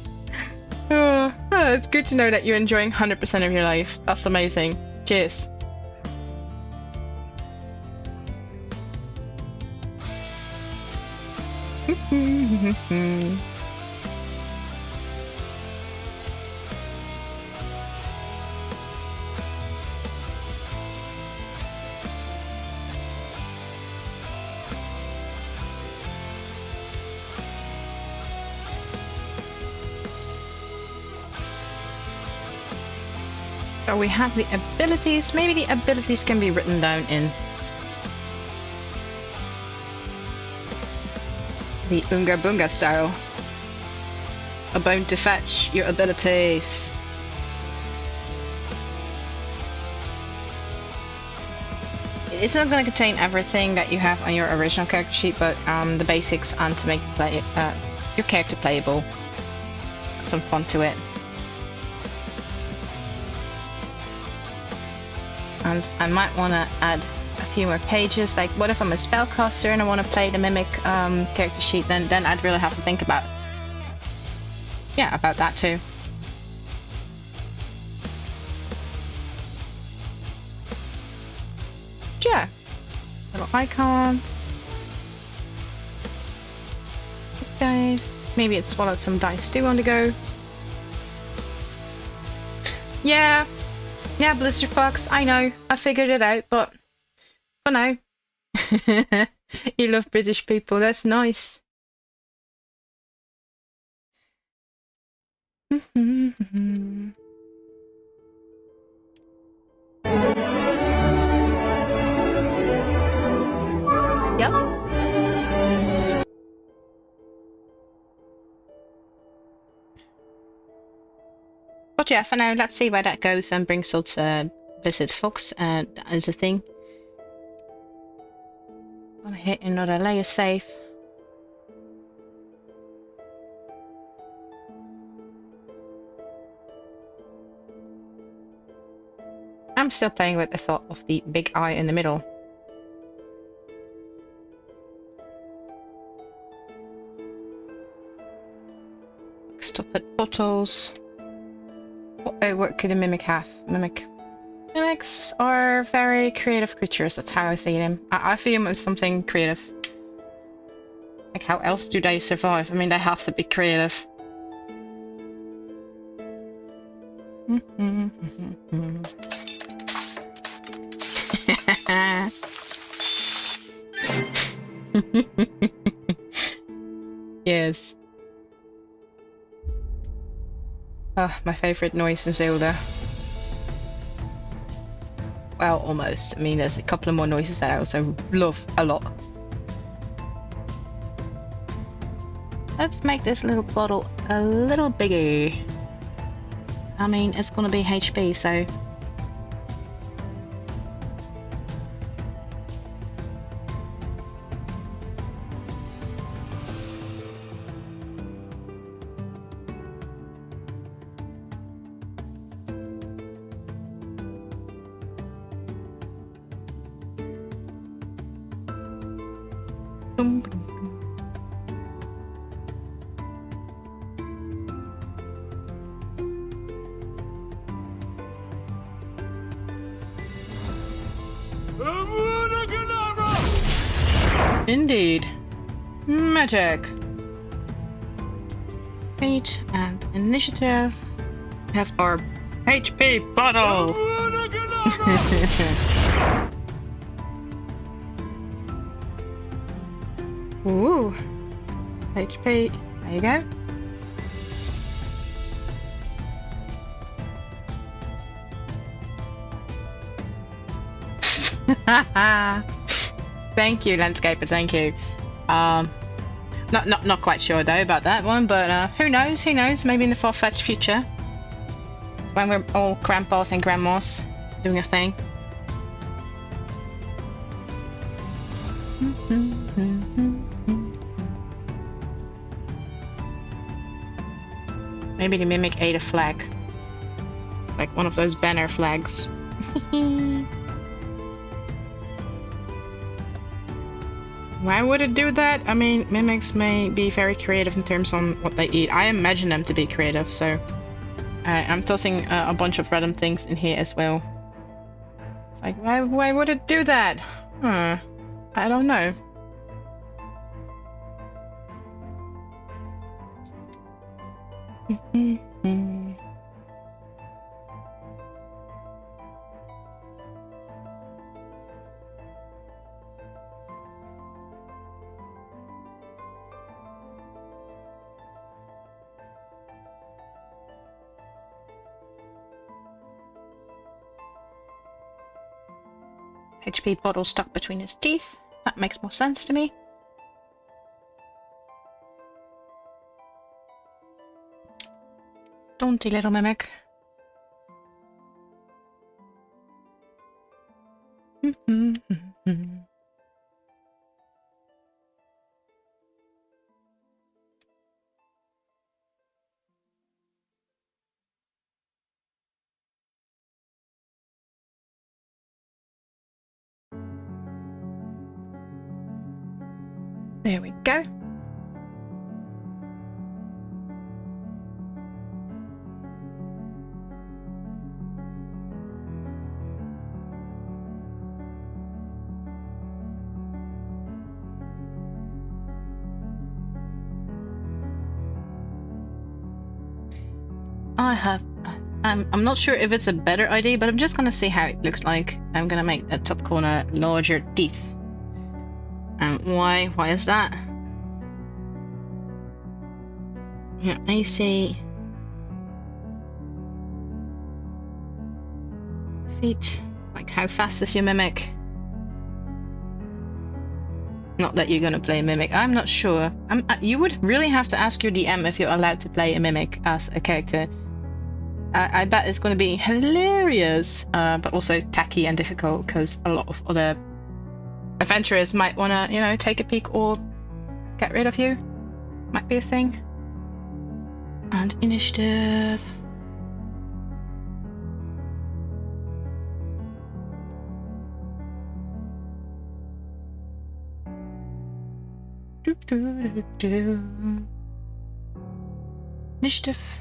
Oh, it's good to know that you're enjoying 100% of your life. That's amazing. Cheers. So we have the abilities. Maybe the abilities can be written down in the Unga Bunga style. A bone to fetch your abilities. It's not going to contain everything that you have on your original character sheet, but the basics, and to make your character playable. Some fun to it. And I might want to add a few more pages. Like, what if I'm a spellcaster and I want to play the mimic character sheet? Then I'd really have to think about, yeah, about that too. Yeah, little icons, dice. Maybe it swallowed some dice too on the go. Yeah. Yeah, Blister Fox, I know. I figured it out, but for now. You love British people, that's nice. Yep. But yeah, for now, let's see where that goes and brings us Blizzard Fox as a thing. Gonna hit another layer save. I'm still playing with the thought of the big eye in the middle. Stop at bottles. What could a mimic have? Mimics are very creative creatures. That's how I see them. I see them as something creative. Like, how else do they survive? I mean, they have to be creative. Yes. My favorite noise in Zelda. Well, almost. I mean, there's a couple of more noises that I also love a lot. let's make this little bottle a little bigger. I mean, it's gonna be HP, so. Boom, boom. Indeed. Magic. Feat and initiative. We have our HP bottle. Ooh. HP. There you go. Thank you, Landscaper, thank you. Not quite sure though about that one, but who knows, maybe in the far-fetched future. When we're all grandpas and grandmas doing a thing. Maybe the mimic ate a flag. Like one of those banner flags. Why would it do that? I mean, mimics may be very creative in terms on what they eat. I imagine them to be creative, so I'm tossing a bunch of random things in here as well. It's like, why would it do that? I don't know. HP bottle stuck between his teeth. That makes more sense to me. Daunty little mimic. There we go. I'm not sure if it's a better idea, but I'm just gonna see how it looks like. I'm gonna make that top corner larger teeth. And why is that? Yeah, AC. Feet. Like, how fast is your mimic? Not that you're gonna play a mimic. I'm not sure. You would really have to ask your DM if you're allowed to play a mimic as a character. I bet it's gonna be hilarious, but also tacky and difficult because a lot of other adventurers might wanna, you know, take a peek or get rid of you. Might be a thing. And initiative. Initiative.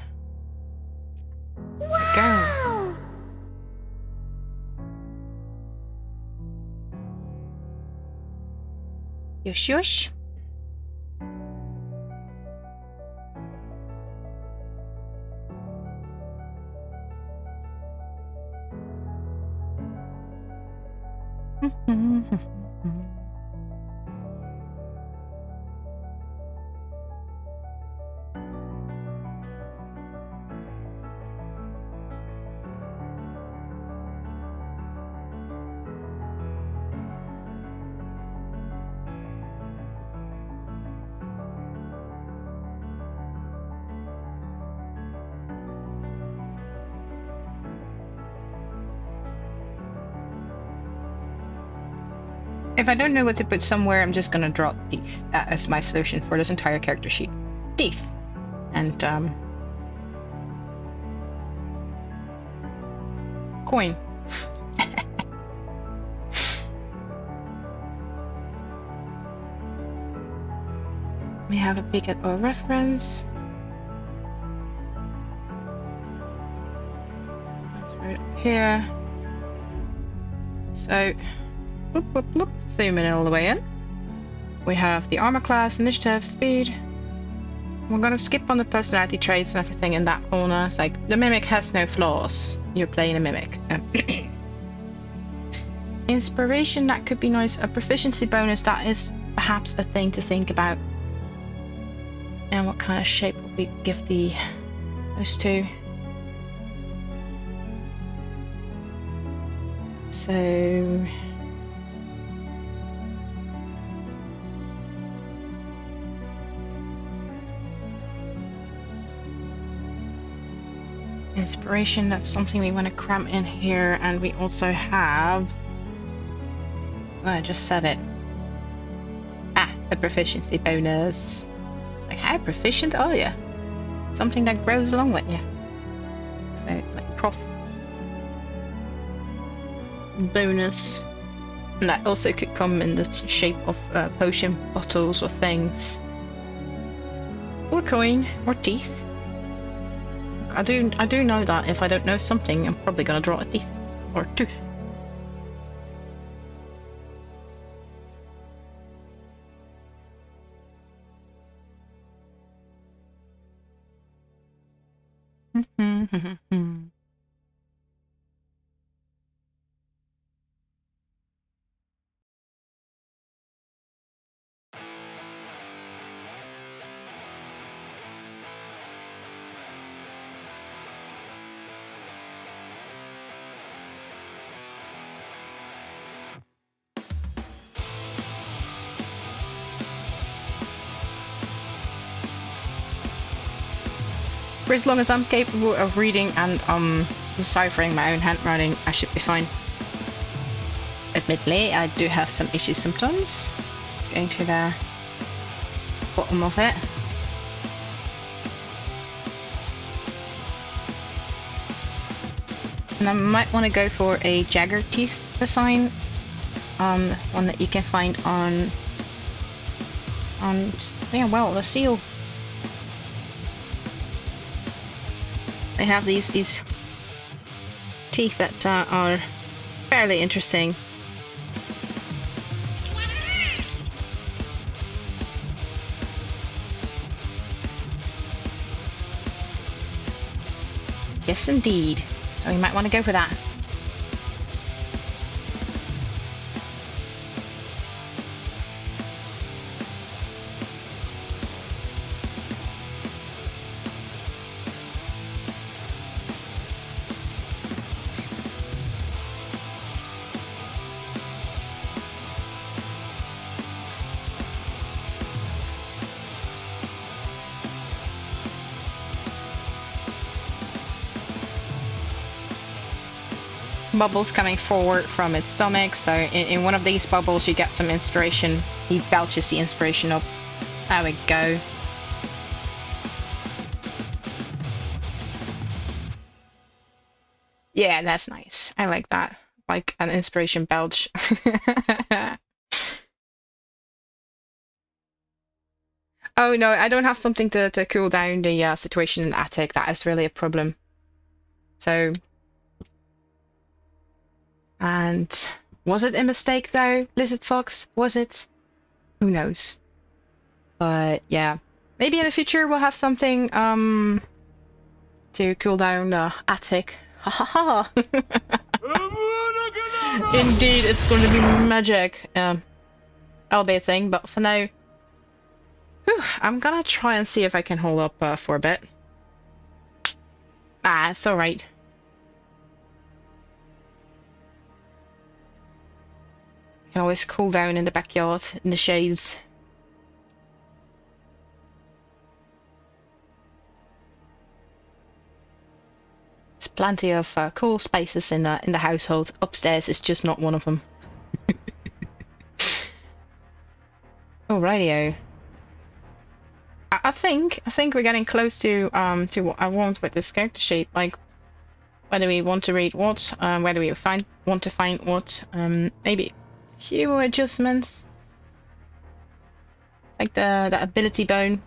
Wow. Go. Yush yush. If I don't know what to put somewhere, I'm just gonna draw teeth as my solution for this entire character sheet. Teeth. And coin. We have a peek at our reference. That's right up here. So, whoop, whoop, whoop, zoom in all the way in. We have the armor class, initiative, speed. We're gonna skip on the personality traits and everything in that corner. It's like, the mimic has no flaws. You're playing a mimic. Inspiration, that could be nice. A proficiency bonus, that is perhaps a thing to think about. And what kind of shape will we give those two? So inspiration, that's something we want to cram in here, and we also have, oh, I just said it. The proficiency bonus. Like, how proficient are you? Something that grows along with you. So it's like prof bonus. And that also could come in the shape of potion bottles or things. Or coin, or teeth. I do know that if I don't know something, I'm probably gonna draw a teeth or a tooth. For as long as I'm capable of reading and deciphering my own handwriting, I should be fine. Admittedly, I do have some issues sometimes. Going to the bottom of it. And I might want to go for a Jagger teeth design. One that you can find on yeah, well, the seal. They have these teeth that are fairly interesting. Yes, indeed. So we might want to go for that. Bubbles coming forward from its stomach, so in one of these bubbles you get some inspiration. He belches the inspiration up. There we go. Yeah, that's nice. I like that. Like an inspiration belch. Oh no, I don't have something to cool down the situation in the attic. That is really a problem. So... And was it a mistake though, Lizard Fox? Was it? Who knows? But yeah, maybe in the future we'll have something to cool down the attic. Ha ha ha! Indeed, it's going to be magic. That'll be a thing. But for now, I'm gonna try and see if I can hold up for a bit. It's all right. Can always cool down in the backyard, in the shades. There's plenty of cool spaces in the household. Upstairs is just not one of them. Alrighty. I think we're getting close to what I want with this character sheet. Like, whether we want to read what, whether we want to find what, maybe a few more adjustments, like the ability bone.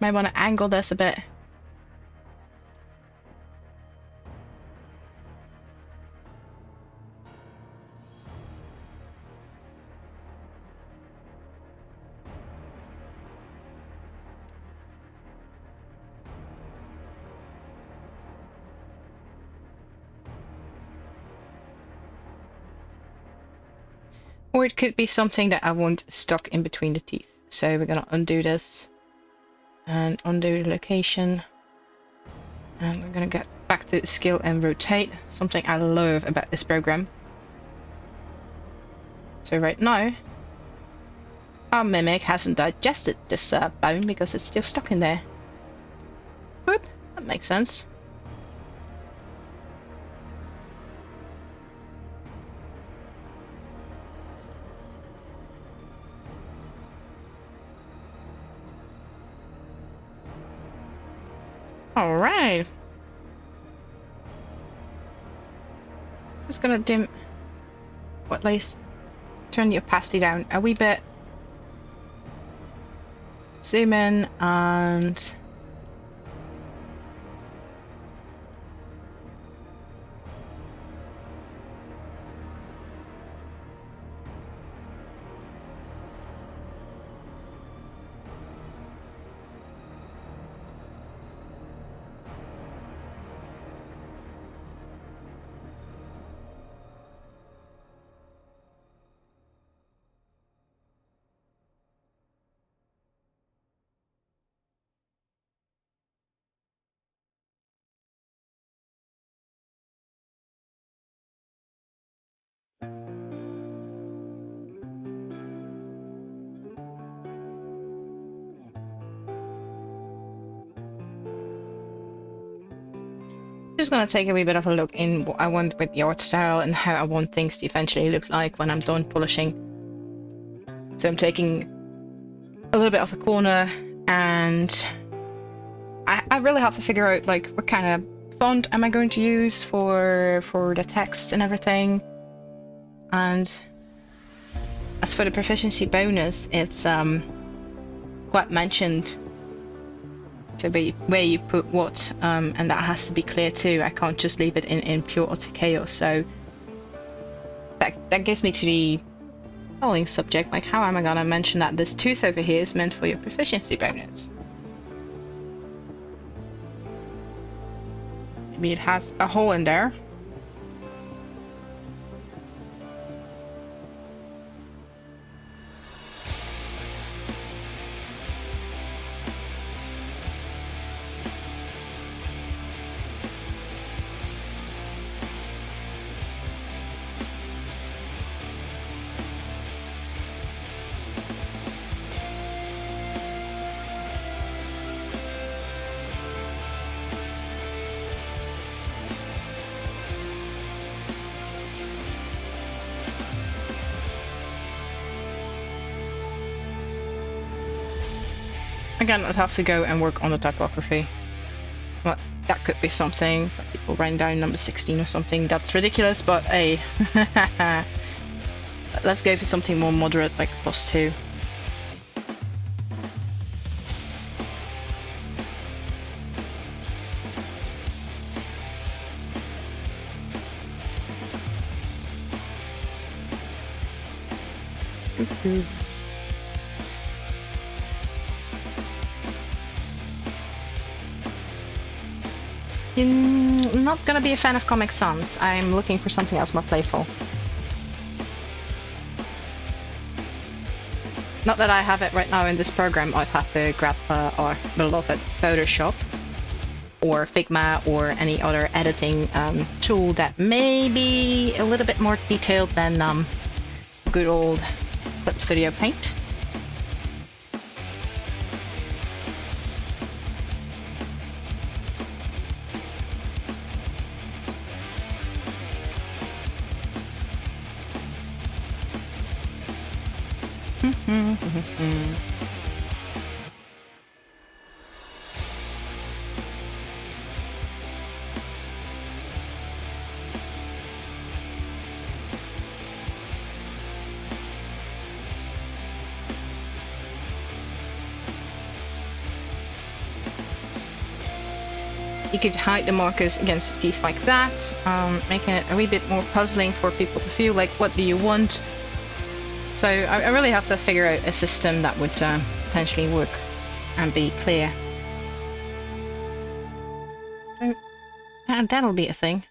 Might want to angle this a bit. Or it could be something that I want stuck in between the teeth. So we're gonna undo this and undo the location. And we're gonna get back to scale and rotate, something I love about this program. So right now, our mimic hasn't digested this bone because it's still stuck in there. Whoop, that makes sense. All right. Just gonna dim, or at least turn the opacity down a wee bit. Zoom in and just gonna take a wee bit of a look in what I want with the art style and how I want things to eventually look like when I'm done polishing. So I'm taking a little bit off the corner, and I really have to figure out like what kind of font am I going to use for the text and everything. And as for the proficiency bonus, it's quite mentioned to be where you put what, and that has to be clear too. I can't just leave it in pure utter chaos. So that gives me to the following subject, like how am I gonna mention that this tooth over here is meant for your proficiency bonus? Maybe it has a hole in there. Again, I'd have to go and work on the typography. Well, that could be something. Some people writing down number 16 or something. That's ridiculous, but hey. Let's go for something more moderate, like +2. I'm not gonna be a fan of Comic Sans. I'm looking for something else more playful. Not that I have it right now in this program. I'd have to grab our beloved Photoshop or Figma or any other editing tool that may be a little bit more detailed than good old Clip Studio Paint. You could hide the markers against teeth like that, making it a wee bit more puzzling for people to feel like, what do you want? So I really have to figure out a system that would potentially work and be clear. So that'll be a thing.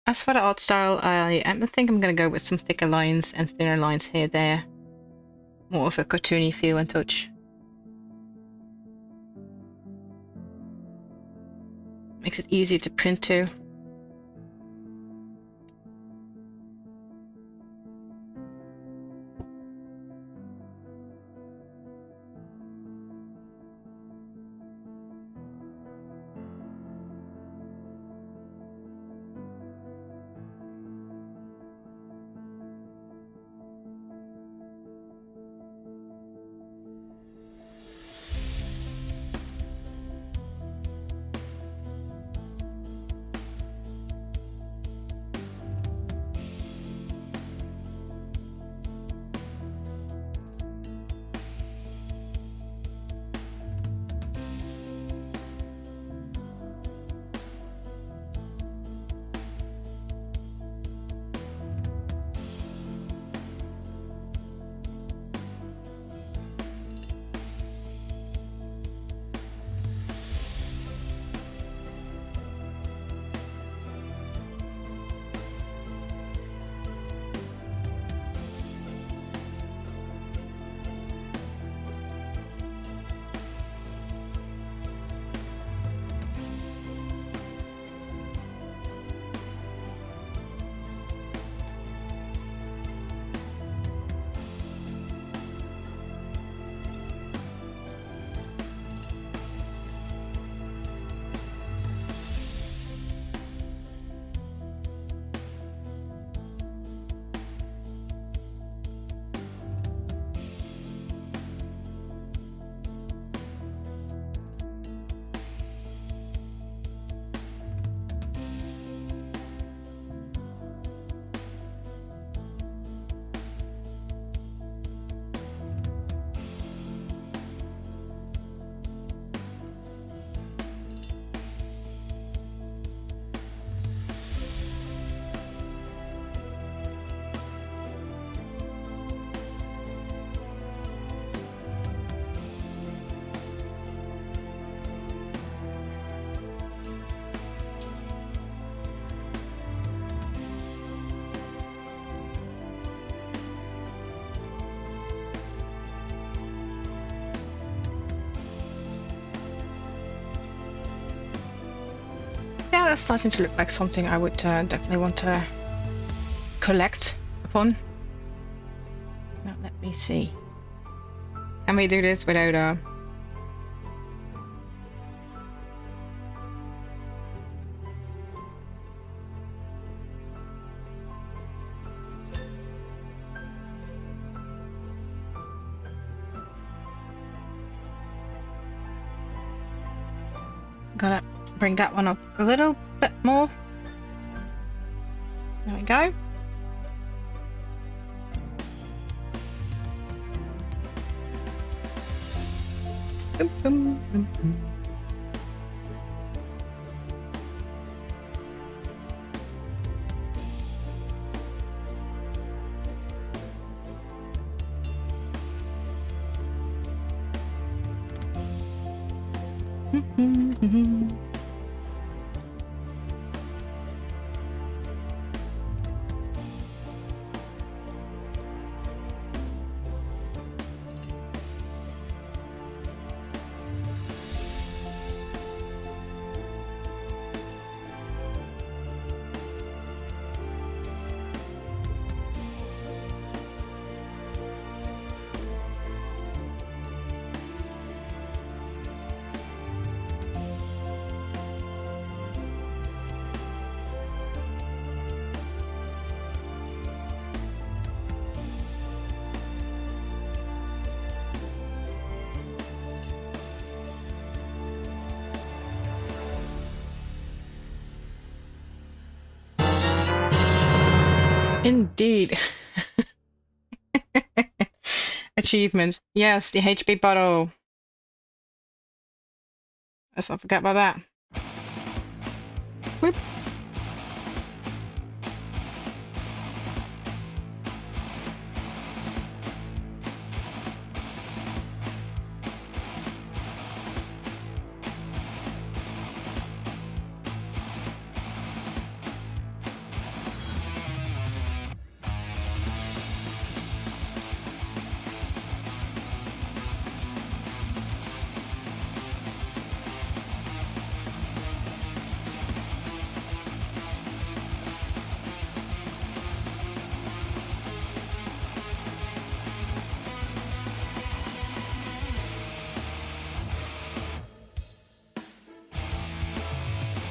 As for the art style, I think I'm going to go with some thicker lines and thinner lines here, there. More of a cartoony feel and touch. Makes it easier to print too. Yeah, that's starting to look like something I would definitely want to collect upon. Now, let me see. Can we do this without gotta bring that one up a little bit more. There we go. Boom, boom, boom, boom. Indeed. Achievement. Yes, the HP bottle. Let's not forget about that. Whoop.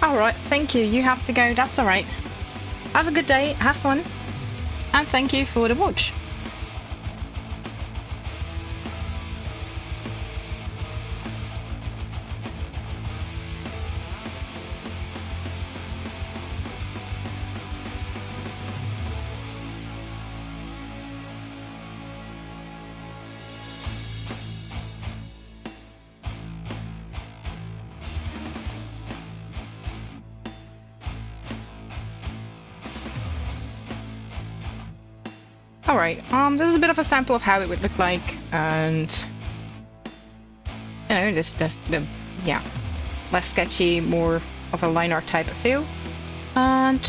Alright, thank you. You have to go. That's alright. Have a good day. Have fun. And thank you for the watch. Alright, this is a bit of a sample of how it would look like, and you know, just the yeah, less sketchy, more of a line art type of feel. And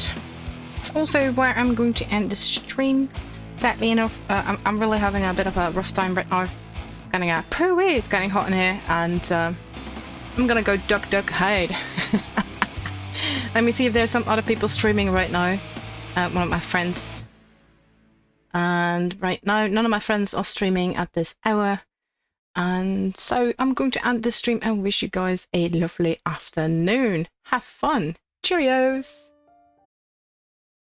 it's also where I'm going to end the stream. Sadly enough, I'm really having a bit of a rough time right now. Getting a poo-wee, it's getting hot in here, and I'm gonna go duck duck hide. Let me see if there's some other people streaming right now. One of my friends. And right now, none of my friends are streaming at this hour. And so I'm going to end this stream and wish you guys a lovely afternoon. Have fun. Cheerios.